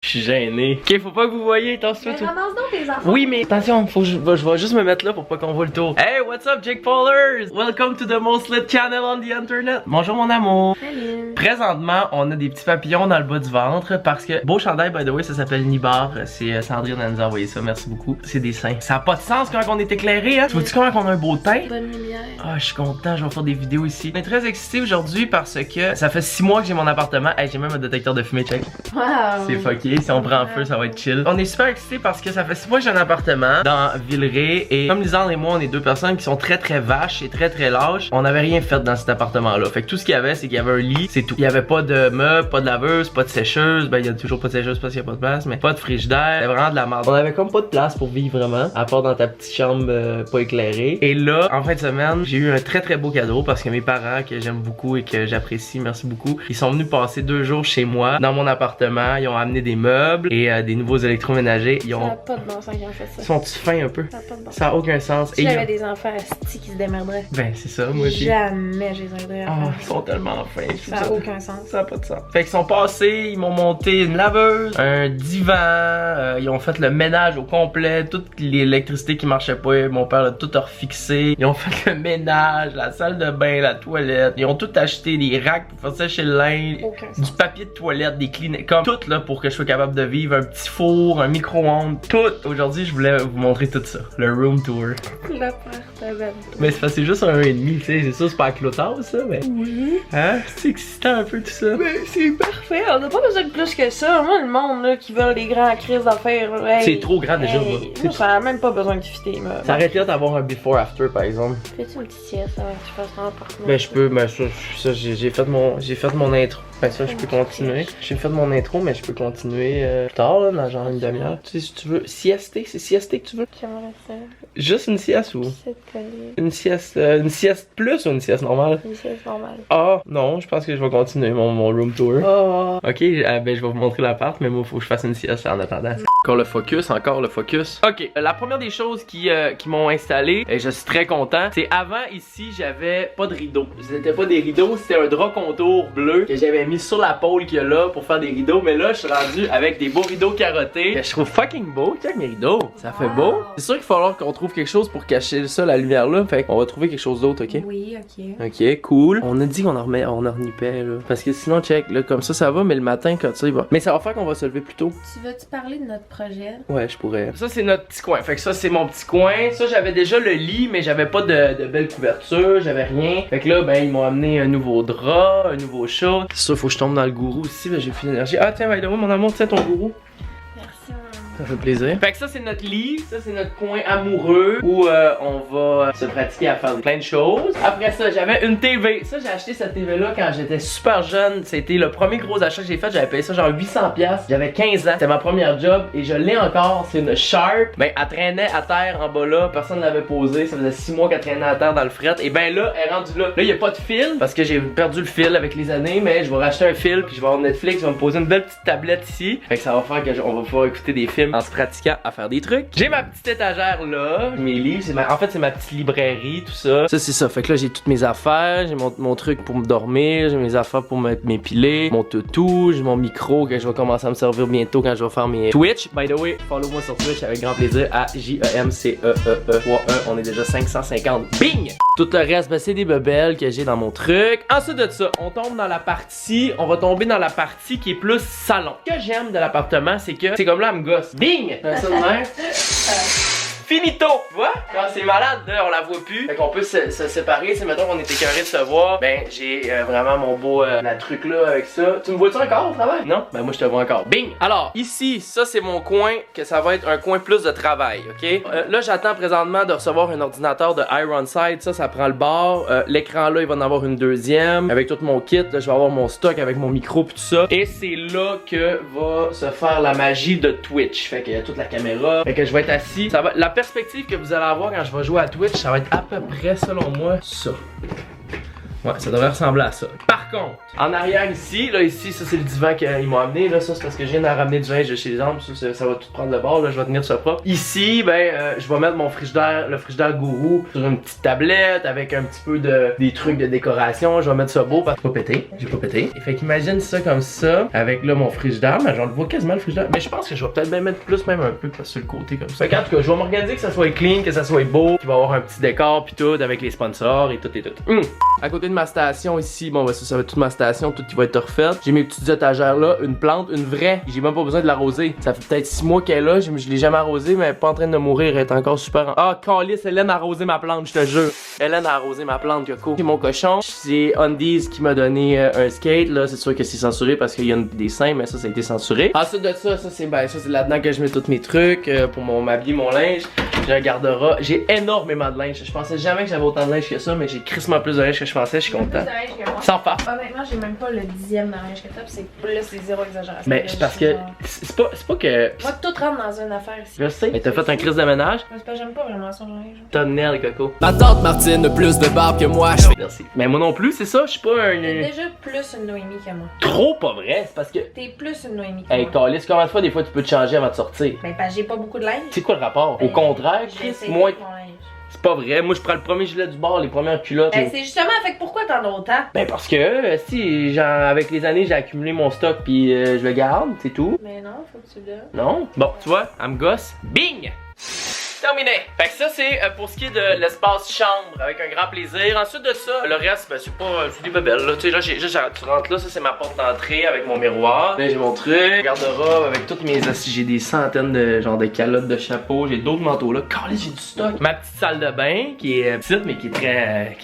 Je suis gêné. Ok, faut pas que vous voyez, attention tout. Ramasse donc tes enfants. Oui, mais attention, je vais juste me mettre là pour pas qu'on voit le tour. Hey, what's up, Jake Paulers? Welcome to the most lit channel on the internet. Bonjour, mon amour. Salut. Présentement, on a des petits papillons dans le bas du ventre parce que beau chandail, by the way, ça s'appelle Nibar. C'est Sandrine qui nous a envoyé ça, merci beaucoup. C'est des seins. Ça a pas de sens quand on est éclairé, hein? Tu vois-tu comment on a un beau teint? Bonne lumière. Ah, je suis content, je vais faire des vidéos ici. On est très excités aujourd'hui parce que ça fait 6 mois que j'ai mon appartement. Hey, j'ai même un détecteur de fumée, check. Wow. C'est fucké, si on prend feu, ça va être chill. On est super excités parce que ça fait 6 mois que j'ai un appartement dans Villeray. Et comme Lisandre et moi, on est deux personnes qui sont très vaches et très lâches. On n'avait rien fait dans cet appartement-là. Fait que tout ce qu'il y avait, c'est qu'il y avait un lit, c'est tout. Il y avait pas de meubles, pas de laveuse, pas de sécheuse. Ben, il y a toujours pas de sécheuse parce qu'il y a pas de place, mais pas de frigidaire. C'était vraiment de la merde. On avait comme pas de place pour vivre vraiment, à part dans ta petite chambre pas éclairée. Et là, en fin de semaine, j'ai eu un très beau cadeau parce que mes parents, que j'aime beaucoup et que j'apprécie, merci beaucoup, ils sont venus passer 2 jours chez moi, dans mon appartement. Ils ont amené des meubles et des nouveaux électroménagers. Ils ont... Ça a pas de bon sens qu'ils ont fait ça. Sont-tu fins un peu? Ça a pas de bon sens. Ça a aucun sens. Si j'avais des enfants astis qui se démerderaient. Ben, c'est ça, moi aussi. Jamais je les aiderais à Ah, faire ils sont tellement fins. ça. Ça a aucun sens. Ça a pas de sens. Fait qu'ils sont passés, ils m'ont monté une laveuse, un divan, ils ont fait le ménage au complet, toute l'électricité qui marchait pas, mon père l'a tout refixé. Ils ont fait le ménage, la salle de bain, la toilette. Ils ont tout acheté, des racks pour faire sécher le linge, du papier de toilette, des Kleenex, comme tout là pour que je sois capable de vivre, un petit four, un micro-ondes, tout. Aujourd'hui, je voulais vous montrer tout ça, le room tour. L'appartement. Mais c'est juste un 1,5, tu sais, c'est ça, c'est pas à Clotas ça, mais. Oui. Hein? C'est excitant un peu tout ça. Mais c'est parfait, on n'a pas besoin de plus que ça. Moi, le monde là, qui veut des grands crises d'affaires, hey, c'est trop grand déjà. Moi, ça a même pas besoin de fitter. Ça arrête là d'avoir un before-after par exemple. Fais-tu une petite sieste avant que tu fasses ton appartement? Ben, je peux, ben, ça j'ai fait mon intro. Ben, ça, je peux continuer. J'ai fait mon intro, mais je peux continuer plus tard, là, dans genre une demi-heure. Tu sais, si tu veux. Siester, c'est siester que tu veux? J'aimerais ça. Juste une sieste ou? Une sieste plus ou une sieste normale? Une sieste normale. Ah, non, je pense que je vais continuer mon room tour. Oh. Ok, ben je vais vous montrer l'appart, mais moi faut que je fasse une sieste en attendant. Encore le focus. Ok, la première des choses qui m'ont installé, et je suis très content, c'est avant ici j'avais pas de rideaux. C'était pas des rideaux, c'était un drap contour bleu que j'avais mis sur la pôle qu'il y a là pour faire des rideaux, mais là je suis rendu avec des beaux rideaux carottés que je trouve fucking beau. Check mes rideaux, ça fait beau. C'est sûr qu'il va falloir qu'on trouve quelque chose pour cacher ça, la lumière là, fait qu'on va trouver quelque chose d'autre, ok? Oui, ok. Ok, cool. On a dit qu'on en ornipait là. Parce que sinon, check, là, comme ça va, mais le matin, quand ça, il va. Mais ça va faire qu'on va se lever plus tôt. Tu veux-tu parler de notre projet? Ouais, je pourrais. Ça, c'est notre petit coin. Fait que ça, c'est mon petit coin. Ça, j'avais déjà le lit, mais j'avais pas de belle couverture, j'avais rien. Fait que là, ben, ils m'ont amené un nouveau drap, un nouveau chat. C'est sûr, faut que je tombe dans le gourou aussi, ben, j'ai plus d'énergie. Ah, tiens, by the way, mon amour, tiens ton gourou. Ça fait plaisir. Fait que ça c'est notre lit, ça c'est notre coin amoureux où on va se pratiquer à faire plein de choses. Après ça, j'avais une TV. Ça j'ai acheté cette TV là quand j'étais super jeune. C'était le premier gros achat que j'ai fait. J'avais payé ça genre 800$. J'avais 15 ans. C'était ma première job et je l'ai encore. C'est une Sharp. Ben elle traînait à terre en bas là. Personne ne l'avait posée. Ça faisait 6 mois qu'elle traînait à terre dans le fret. Et ben là, elle est rendue là. Là, il n'y a pas de fil parce que j'ai perdu le fil avec les années. Mais je vais racheter un fil puis je vais avoir Netflix. Je vais me poser une belle petite tablette ici. Fait que ça va faire que on va pouvoir écouter des films en se pratiquant à faire des trucs. J'ai ma petite étagère là, mes livres, en fait c'est ma petite librairie, tout ça. Ça c'est ça, fait que là j'ai toutes mes affaires, j'ai mon truc pour me dormir, j'ai mes affaires pour m'épiler, mon toutou, j'ai mon micro que je vais commencer à me servir bientôt quand je vais faire mes Twitch. By the way, follow moi sur Twitch avec grand plaisir à JEMCEEE31. On est déjà 550. Bing! Tout le reste, ben, c'est des bebelles que j'ai dans mon truc. Ensuite de ça, on tombe dans la partie, on va tomber dans la partie qui est plus salon. Ce que j'aime de l'appartement, c'est que c'est comme là, elle me gosse. Bing! Ça de même. Finito! Tu vois? Quand c'est malade, là, on la voit plus. Fait qu'on peut se séparer. Si mettons qu'on est écœuré de se voir, ben j'ai vraiment mon beau la truc là avec ça. Tu me vois-tu encore au travail? Non? Ben moi je te vois encore. Bing! Alors, ici, ça c'est mon coin, que ça va être un coin plus de travail, ok? Là, j'attends présentement de recevoir un ordinateur de Ironside. Ça prend le bar. L'écran là, il va en avoir une deuxième. Avec tout mon kit, là, je vais avoir mon stock avec mon micro pis tout ça. Et c'est là que va se faire la magie de Twitch. Fait qu'il y a toute la caméra. Fait que je vais être assis. Ça va. La perspective que vous allez avoir quand je vais jouer à Twitch, ça va être à peu près, selon moi, ça. Ouais, ça devrait ressembler à ça. Par Par contre, en arrière ici, là, ici, ça c'est le divan qu'ils m'ont amené. Là, ça c'est parce que je viens de ramener du linge de chez les hommes. Ça va tout prendre le bord, là, je vais tenir ça propre. Ici, ben, je vais mettre mon frigidaire, le frigidaire Gourou, sur une petite tablette avec un petit peu des trucs de décoration. Je vais mettre ça beau parce que j'ai pas pété. Et fait qu'imagine ça comme ça, avec là mon frigidaire. Mais j'en vois quasiment le frigidaire. Mais je pense que je vais peut-être bien mettre plus, même un peu sur le côté comme ça. Fait qu'en tout cas, je vais m'organiser que ça soit clean, que ça soit beau, qu'il va y avoir un petit décor pis tout avec les sponsors et tout et tout. À côté de ma station ici, bon, ben ça va être toute ma station, tout qui va être refait. J'ai mes petites étagères là, une plante, une vraie. J'ai même pas besoin de l'arroser. Ça fait peut-être 6 mois qu'elle est là, je l'ai jamais arrosée, mais elle est pas en train de mourir, elle est encore super. Ah, calice, Hélène a arrosé ma plante, je te jure. Hélène a arrosé ma plante, Coco. J'ai mon cochon. C'est Undies qui m'a donné un skate, là. C'est sûr que c'est censuré parce qu'il y a des seins, mais ça a été censuré. Ensuite de ça, ça c'est là-dedans que je mets tous mes trucs pour m'habiller mon linge. J'ai un garde-robe. J'ai énormément de linge. Je pensais jamais que j'avais autant de linge que ça, mais j'ai crissement plus de linge que je pensais, je suis content. Sans farce. Honnêtement, j'ai même pas le 10e de linge que t'as, pis c'est zéro exagération. Mais c'est parce que c'est pas que. Moi, tout rentre dans une affaire ici. Je sais. Mais t'as fait un crise de ménage? C'est pas, j'aime pas vraiment son linge. T'as de nerfs, Coco. Ma tante Martine a plus de barbe que moi. Merci. Mais moi non plus, c'est ça. Je suis pas un. T'es déjà plus une Noémie que moi. Trop pas vrai. C'est parce que. T'es plus une Noémie que Hey, moi. Calice, combien de fois des fois tu peux te changer avant de sortir? Ben, parce que j'ai pas beaucoup de linge. C'est quoi le rapport? Au Ben, contraire, Chris, moi. mon linge. C'est pas vrai. Moi, je prends le premier gilet du bord, les premières culottes. Ben, c'est justement, fait que pourquoi t'en as autant? Ben, parce que, si, genre, avec les années, j'ai accumulé mon stock puis je le garde, c'est tout. Mais non, faut que tu le donnes. Non? Bon, tu vois, elle me gosse. Bing! Terminé! Fait que ça, c'est pour ce qui est de l'espace chambre, avec un grand plaisir. Ensuite de ça, le reste, ben, c'est pas. C'est des bebelles, là. Tu sais, là, tu rentres là, ça, c'est ma porte d'entrée avec mon miroir. Là, j'ai mon truc, garde-robe avec toutes mes. J'ai des centaines de genre de calottes de chapeaux, j'ai d'autres manteaux là. Caliste, j'ai du stock. Ma petite salle de bain, qui est petite, mais qui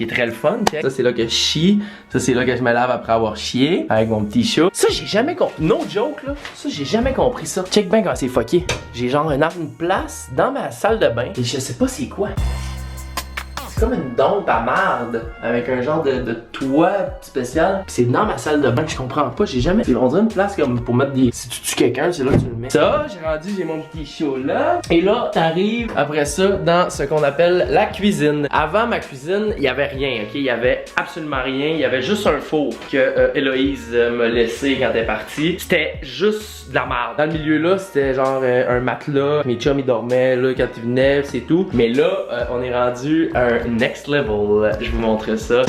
est très le fun. Ça, c'est là que je chie. Ça, c'est là que je me lave après avoir chié, avec mon petit chat. Ça, j'ai jamais compris. No joke, là. Ça, j'ai jamais compris ça. Check bien quand c'est fucké. J'ai genre une place dans ma salle de bain et je sais pas c'est quoi. C'est comme une dompe à marde avec un genre de toit spécial. Pis c'est dans ma salle de bain que je comprends pas. J'ai jamais. On dirait une place comme pour mettre des. Si tu tues quelqu'un, c'est là que tu le mets. Ça, j'ai mon petit chiot là. Et là, t'arrives après ça dans ce qu'on appelle la cuisine. Avant ma cuisine, il y avait rien, ok? Il y avait absolument rien. Il y avait juste un four que Héloïse m'a laissé quand elle est partie. C'était juste de la merde. Dans le milieu là, c'était genre un matelas. Mes chums ils dormaient là quand ils venaient, c'est tout. Mais là, on est rendu à un next level. Je vous montre ça.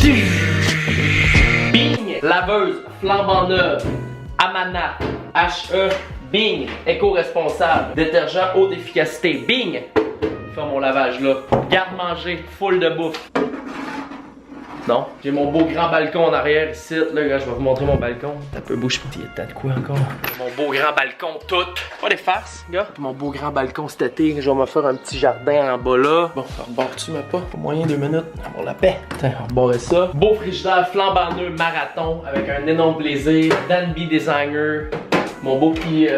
Bing! Laveuse, flambant neuve, Amana, HE, Bing! Éco-responsable, détergent haute efficacité, Bing! Faire mon lavage là. Garde-manger, full de bouffe. Non, j'ai mon beau grand balcon en arrière ici, là, je vais vous montrer mon balcon. T'as peu bouge pas, t'as de quoi encore? Mon beau grand balcon tout. Pas des farces, gars. Mon beau grand balcon cet été, je vais me faire un petit jardin en bas là. Bon, rebord-tu ma pas? Pas moyen 2 minutes. Avoir la paix. Tiens, reborder ça. Beau frigidaire flambant neuf marathon avec un énorme plaisir. Danby Designer. Mon beau petit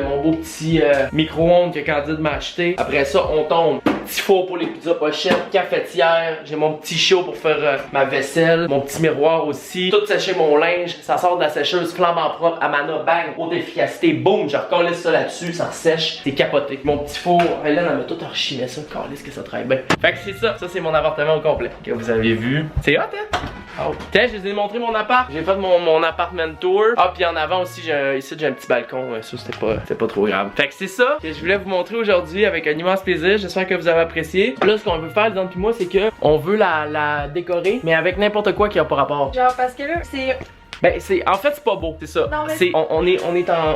micro-ondes que Candide m'a acheté. Après ça, on tombe. Petit four pour les pizzas pochettes, cafetière. J'ai mon petit chiot pour faire ma vaisselle. Mon petit miroir aussi. Tout sécher mon linge. Ça sort de la sécheuse flambant propre. Amana, bang, haute efficacité. Boum, je recolle ça là-dessus. Ça sèche. C'est capoté. Mon petit four. Hélène, elle m'a tout archivé ça. Calisse que ça travaille bien. Fait que c'est ça. Ça, c'est mon appartement au complet. Que vous avez vu. C'est hot, hein? Oh. Tiens, je vous ai montré mon appart. J'ai fait mon appartement tour. Ah, puis en avant aussi, ici, j'ai un petit balcon. Ça, c'était pas trop grave. Fait que c'est ça que je voulais vous montrer aujourd'hui avec un immense plaisir. J'espère que vous avez apprécié. Là, ce qu'on veut faire, Lisande puis moi, c'est que on veut la décorer, mais avec n'importe quoi qui a pas rapport. Genre, parce que là, c'est. Ben, en fait, c'est pas beau, c'est ça. Non, mais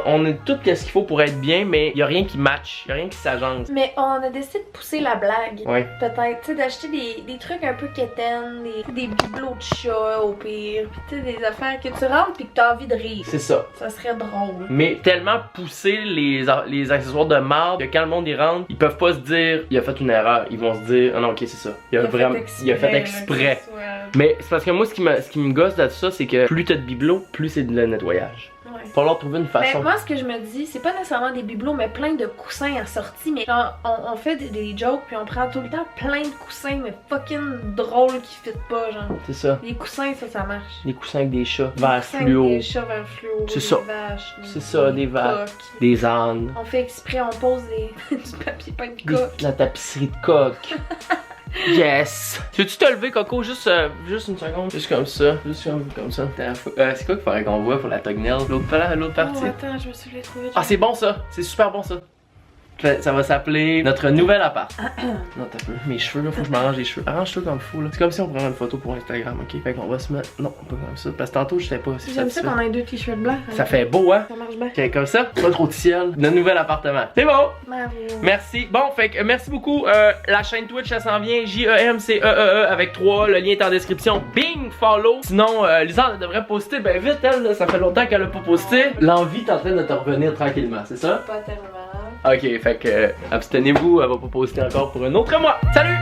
on est tout ce qu'il faut pour être bien, mais y a rien qui match, y a rien qui s'agence. Mais on a décidé de pousser la blague. Ouais. Peut-être, tu sais, d'acheter des trucs un peu quétaines, des bibelots de chat au pire, pis tu sais, des affaires que tu rentres pis que t'as envie de rire. C'est ça. Ça serait drôle. Mais tellement pousser les accessoires de marde que quand le monde y rentre, ils peuvent pas se dire il a fait une erreur. Ils vont se dire ah non, ok, c'est ça. Il a fait exprès. Mais c'est parce que moi, ce qui me gosse de ça, c'est que plus t'as de bibelots, plus c'est de le nettoyage. Ouais. Il va falloir trouver une façon. Ben, moi, ce que je me dis, c'est pas nécessairement des bibelots, mais plein de coussins assortis. Mais genre, on fait des jokes, puis on prend tout le temps plein de coussins, mais fucking drôles qui fit pas, genre. C'est ça. Les coussins, ça marche. Des coussins avec des chats, Des vers coussins fluo. avec des chats vers fluo. C'est des ça. Vaches, C'est ça, des vaches. coques. Des ânes. On fait exprès, on pose du papier peint de coque. La tapisserie de coq. Yes! Veux-tu te lever, Coco? Juste une seconde. Juste comme ça. Juste comme ça. C'est quoi qu'il faudrait qu'on voit pour la thumbnail? L'autre partie? Oh, attends, je me suis trouvé. Ah, c'est bon ça! C'est super bon ça! Ça va s'appeler notre nouvel appart. Non, t'as peu. Mes cheveux, là, faut que je m'arrange les cheveux. Arrange-toi comme fou, là. C'est comme si on prenait une photo pour Instagram, ok? Fait qu'on va se mettre. Non, pas comme ça. Parce que tantôt, je sais pas si j'aime ça qu'on ait 2 t-shirts blancs. Ça fait beau, hein? Ça marche bien. Ok, comme ça, pas trop de ciel. Notre nouvel appartement. C'est bon! Bravo. Merci. Bon, fait que merci beaucoup. La chaîne Twitch, ça s'en vient. JEMCEEE avec 3. Le lien est en description. Bing, follow. Sinon, Lisande devrait poster. Ben vite, elle, là, ça fait longtemps qu'elle a pas posté. L'envie est en train de te revenir tranquillement, c'est ça? Pas tellement. Ok, fait que abstenez-vous, elle va pas poster encore pour un autre mois. Salut!